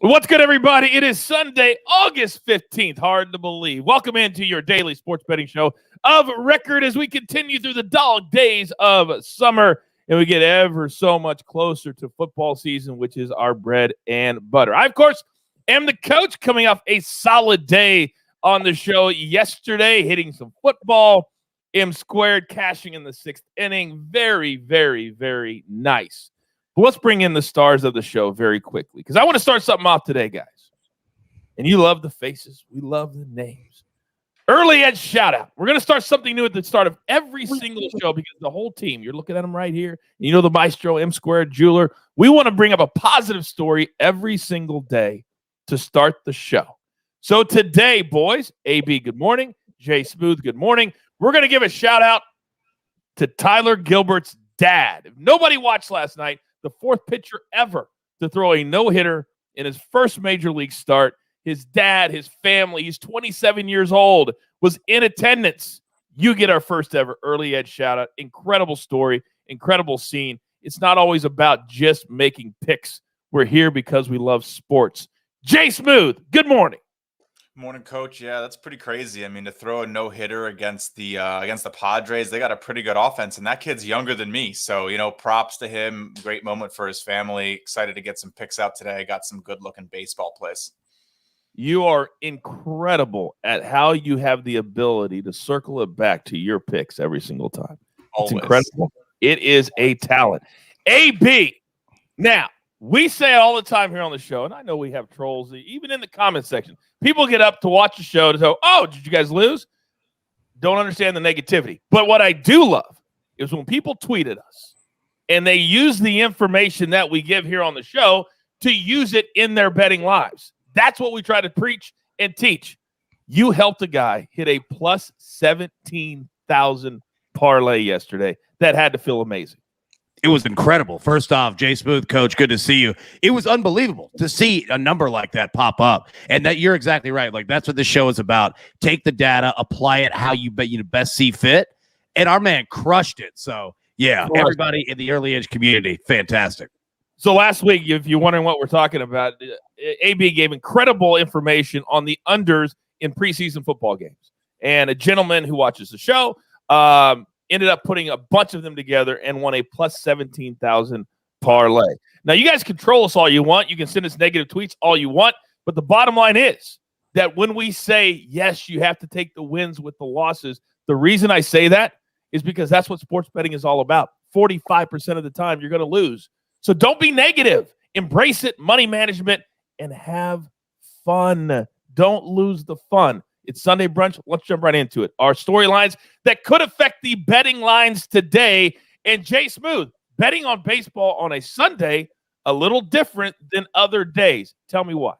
What's good, everybody? It is Sunday, August 15th. Hard to believe. Welcome into your daily sports betting show of record as we continue through the dog days of summer and we get ever so much closer to football season, which is our bread and butter. I, of course, am the coach coming off a solid day on the show yesterday, hitting some football, M squared, cashing in the sixth inning. Very, very, very nice. But let's bring in the stars of the show very quickly because I want to start something off today, guys. And you love the faces. We love the names. Early Edge shout out. We're going to start something new at the start of every single show because the whole team, you're looking at them right here. You know the maestro, M squared, jeweler. We want to bring up a positive story every single day to start the show. So today, boys, AB, good morning. Jay Smooth, good morning. We're going to give a shout out to Tyler Gilbert's dad. If nobody watched last night, the fourth pitcher ever to throw a no-hitter in his first major league start. His dad, his family, he's 27 years old, was in attendance. You get our first ever Early Edge shout-out. Incredible story, incredible scene. It's not always about just making picks. We're here because we love sports. Jay Smooth, good morning. Morning, Coach. Yeah, that's pretty crazy. I mean, to throw a no-hitter against the Padres, they got a pretty good offense, and that kid's younger than me. So, props to him. Great moment for his family. Excited to get some picks out today. Got some good-looking baseball plays. You are incredible at how you have the ability to circle it back to your picks every single time. It's incredible. It is a talent. AB, now, we say all the time here on the show, and I know we have trolls, even in the comment section. People get up to watch the show to go, oh, did you guys lose? Don't understand the negativity. But what I do love is when people tweet at us and they use the information that we give here on the show to use it in their betting lives. That's what we try to preach and teach. You helped a guy hit a plus 17,000 parlay yesterday. That had to feel amazing. It was incredible. First off, Jay Smooth, Coach, good to see you. It was unbelievable to see a number like that pop up. And that you're exactly right. Like, that's what this show is about. Take the data, apply it how you best see fit. And our man crushed it. So, yeah, everybody in the Early Edge community, fantastic. So last week, if you're wondering what we're talking about, AB gave incredible information on the unders in preseason football games. And a gentleman who watches the show ended up putting a bunch of them together and won a plus 17,000 parlay. Now, you guys control us all you want. You can send us negative tweets all you want. But the bottom line is that when we say, yes, you have to take the wins with the losses, the reason I say that is because that's what sports betting is all about. 45% of the time, you're going to lose. So don't be negative. Embrace it, money management, and have fun. Don't lose the fun. It's Sunday brunch. Let's jump right into it. Our storylines that could affect the betting lines today. And Jay Smooth, betting on baseball on a Sunday, a little different than other days. Tell me why.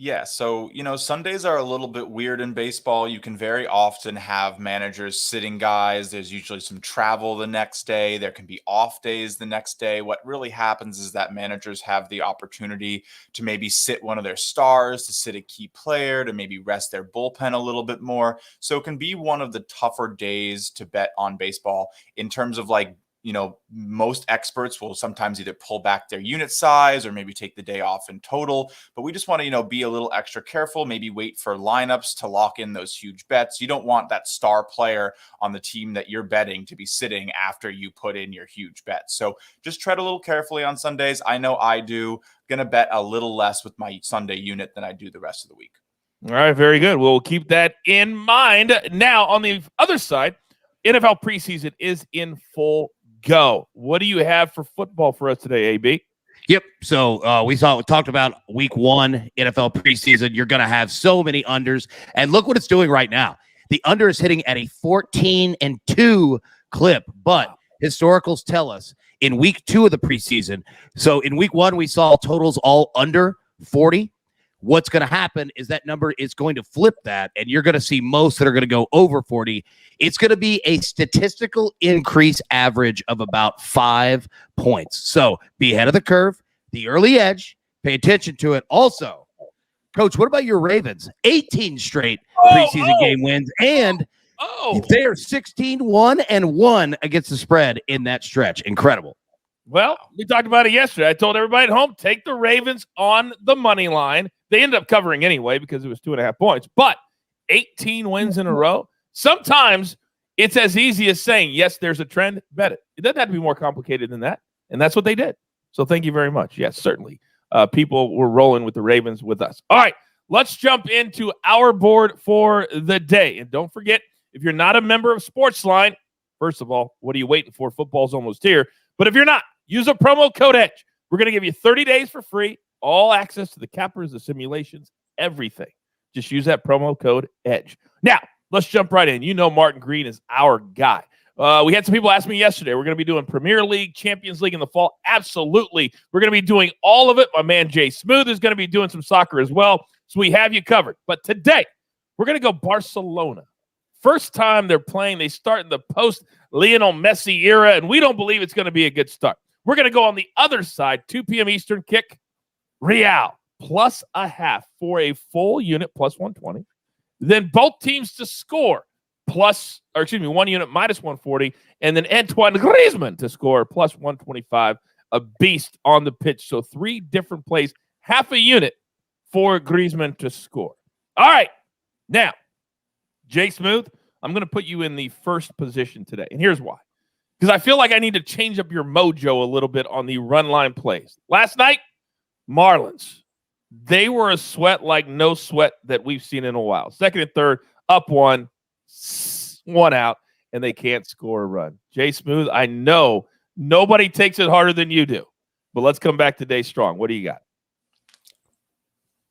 Yeah, so, Sundays are a little bit weird in baseball. You can very often have managers sitting guys. There's usually some travel the next day. There can be off days the next day. What really happens is that managers have the opportunity to maybe sit one of their stars, to sit a key player, to maybe rest their bullpen a little bit more. So it can be one of the tougher days to bet on baseball in terms of most experts will sometimes either pull back their unit size or maybe take the day off in total. But we just want to, be a little extra careful, maybe wait for lineups to lock in those huge bets. You don't want that star player on the team that you're betting to be sitting after you put in your huge bet. So just tread a little carefully on Sundays. I know I do. Going to bet a little less with my Sunday unit than I do the rest of the week. All right, very good. We'll keep that in mind. Now, on the other side, NFL preseason is in full go. What do you have for football for us today, AB? Yep. So we talked about week one, NFL preseason. You're going to have so many unders. And look what it's doing right now. The under is hitting at a 14-2 clip. But historicals tell us in week two of the preseason. So in week one, we saw totals all under 40. What's going to happen is that number is going to flip that, and you're going to see most that are going to go over 40. It's going to be a statistical increase average of about 5 points. So be ahead of the curve, the early edge, pay attention to it. Also, Coach, what about your Ravens? 18 straight preseason game wins, and they are 16-1-1 against the spread in that stretch. Incredible. Well, we talked about it yesterday. I told everybody at home, take the Ravens on the money line. They ended up covering anyway because it was 2.5 points. But 18 wins in a row. Sometimes it's as easy as saying, yes, there's a trend, bet it. It doesn't have to be more complicated than that. And that's what they did. So thank you very much. Yes, certainly. People were rolling with the Ravens with us. All right, let's jump into our board for the day. And don't forget, if you're not a member of SportsLine, first of all, what are you waiting for? Football's almost here. But if you're not, use a promo code EDGE. We're going to give you 30 days for free, all access to the cappers, the simulations, everything. Just use that promo code EDGE. Now, let's jump right in. You know Martin Green is our guy. We had some people ask me yesterday, we're going to be doing Premier League, Champions League in the fall. Absolutely. We're going to be doing all of it. My man Jay Smooth is going to be doing some soccer as well. So we have you covered. But today, we're going to go Barcelona. First time they're playing, they start in the post-Lionel Messi era, and we don't believe it's going to be a good start. We're going to go on the other side, 2 p.m. Eastern kick, Real, plus a half for a full unit, plus 120. Then both teams to score, one unit, minus 140. And then Antoine Griezmann to score, plus 125, a beast on the pitch. So 3 different plays, half a unit for Griezmann to score. All right, now, Jay Smooth, I'm going to put you in the first position today. And here's why. Because I feel like I need to change up your mojo a little bit on the run line plays. Last night, Marlins. They were a sweat like no sweat that we've seen in a while. Second and third, up 1 out, and they can't score a run. Jay Smooth, I know nobody takes it harder than you do. But let's come back today strong. What do you got?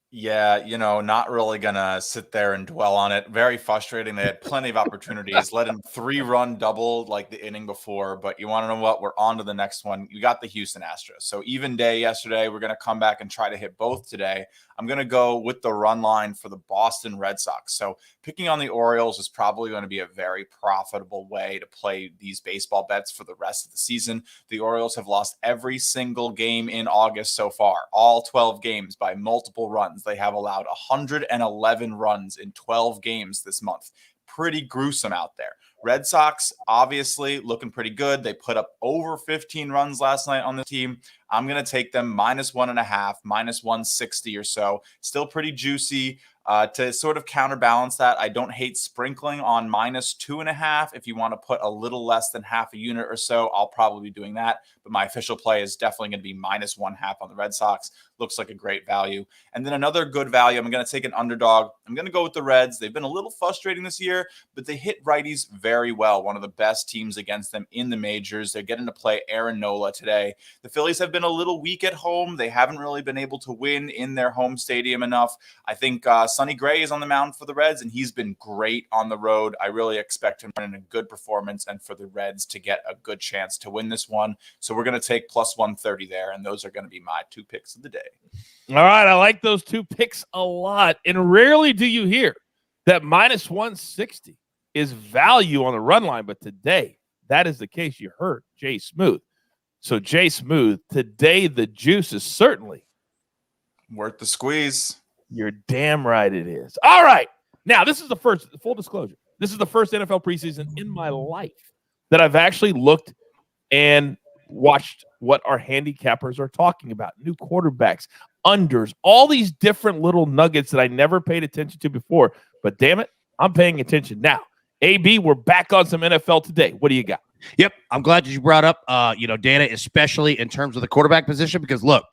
Yeah, not really going to sit there and dwell on it. Very frustrating. They had plenty of opportunities. Let him 3-run double like the inning before. But you want to know what? We're on to the next one. You got the Houston Astros. So even day yesterday, we're going to come back and try to hit both today. I'm going to go with the run line for the Boston Red Sox. So picking on the Orioles is probably going to be a very profitable way to play these baseball bets for the rest of the season. The Orioles have lost every single game in August so far, all 12 games by multiple runs. They have allowed 111 runs in 12 games this month. Pretty gruesome out there. Red Sox, obviously, looking pretty good. They put up over 15 runs last night on the team. I'm going to take them minus 1.5, minus 160 or so. Still pretty juicy. To sort of counterbalance that, I don't hate sprinkling on minus 2.5. If you want to put a little less than half a unit or so, I'll probably be doing that. But my official play is definitely going to be minus 1/2 on the Red Sox. Looks like a great value. And then another good value, I'm going to take an underdog. I'm going to go with the Reds. They've been a little frustrating this year, but they hit righties very well. One of the best teams against them in the majors. They're getting to play Aaron Nola today. The Phillies have been a little weak at home. They haven't really been able to win in their home stadium enough. I think Sonny Gray is on the mound for the Reds, and he's been great on the road. I really expect him to run in a good performance and for the Reds to get a good chance to win this one. So we're going to take plus 130 there, and those are going to be my 2 picks of the day. All right, I like those 2 picks a lot. And rarely do you hear that minus 160 is value on the run line, but today that is the case. You heard Jay Smooth. So Jay Smooth, today the juice is certainly worth the squeeze. You're damn right it is. All right. Now, this is the first, full disclosure, this is the first NFL preseason in my life that I've actually looked and watched what our handicappers are talking about. New quarterbacks, unders, all these different little nuggets that I never paid attention to before. But damn it, I'm paying attention now. AB, we're back on some NFL today. What do you got? Yep. I'm glad that you brought up, Dana, especially in terms of the quarterback position, because look,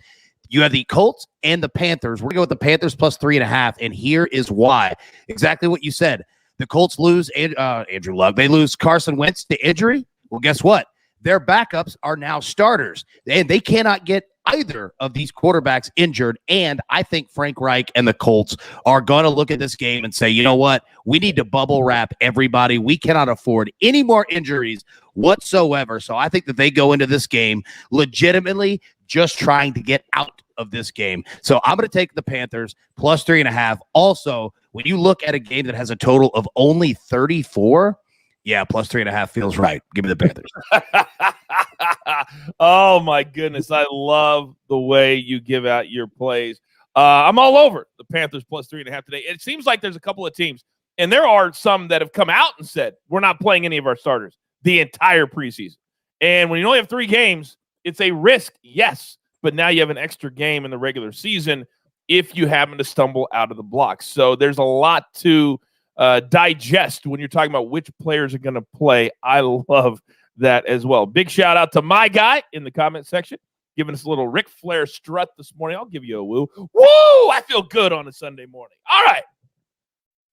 you have the Colts and the Panthers. We're going to go with the Panthers plus 3.5, and here is why. Exactly what you said. The Colts lose Andrew Luck. They lose Carson Wentz to injury. Well, guess what? Their backups are now starters, and they cannot get either of these quarterbacks injured. And I think Frank Reich and the Colts are going to look at this game and say, you know what? We need to bubble wrap everybody. We cannot afford any more injuries whatsoever. So I think that they go into this game legitimately just trying to get out of this game. So I'm going to take the Panthers plus 3.5. Also, when you look at a game that has a total of only 34, yeah, plus 3.5 feels right. Give me the Panthers. Oh, my goodness. I love the way you give out your plays. I'm all over the Panthers plus 3.5 today. It seems like there's a couple of teams, and there are some that have come out and said, we're not playing any of our starters the entire preseason. And when you only have 3 games, It's a risk, yes, but now you have an extra game in the regular season if you happen to stumble out of the blocks. So there's a lot to digest when you're talking about which players are going to play. I love that as well. Big shout out to my guy in the comment section, giving us a little Ric Flair strut this morning. I'll give you a woo. Woo! I feel good on a Sunday morning. All right.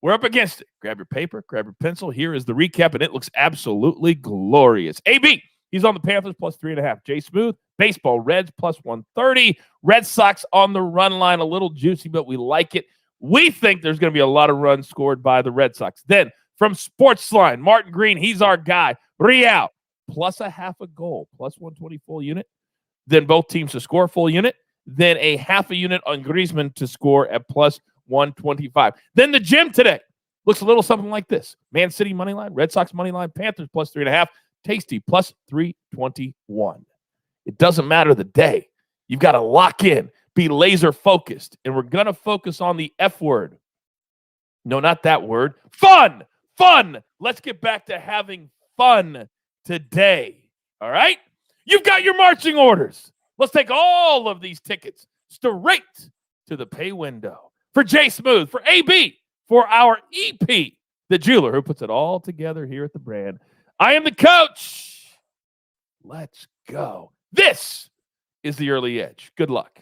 We're up against it. Grab your paper, grab your pencil. Here is the recap, and it looks absolutely glorious. AB, he's on the Panthers plus 3.5. Jay Smooth, baseball, Reds plus 130. Red Sox on the run line, a little juicy, but we like it. We think there's going to be a lot of runs scored by the Red Sox. Then from SportsLine, Martin Green, he's our guy. Real, plus a half a goal, plus 120 full unit. Then both teams to score full unit. Then a half a unit on Griezmann to score at plus 125. Then the gym today looks a little something like this. Man City money line, Red Sox money line, Panthers plus 3.5, Tasty plus 321. It doesn't matter the day. You've got to lock in, be laser focused, and we're going to focus on the F word. No, not that word. Fun. Let's get back to having fun today. All right? You've got your marching orders. Let's take all of these tickets straight to the pay window. For Jay Smooth, for AB, for our EP, the jeweler who puts it all together here at the brand. I am the coach. Let's go. This is the Early Edge. Good luck.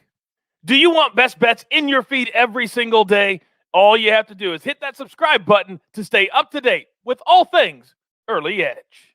Do you want best bets in your feed every single day? All you have to do is hit that subscribe button to stay up to date with all things Early Edge.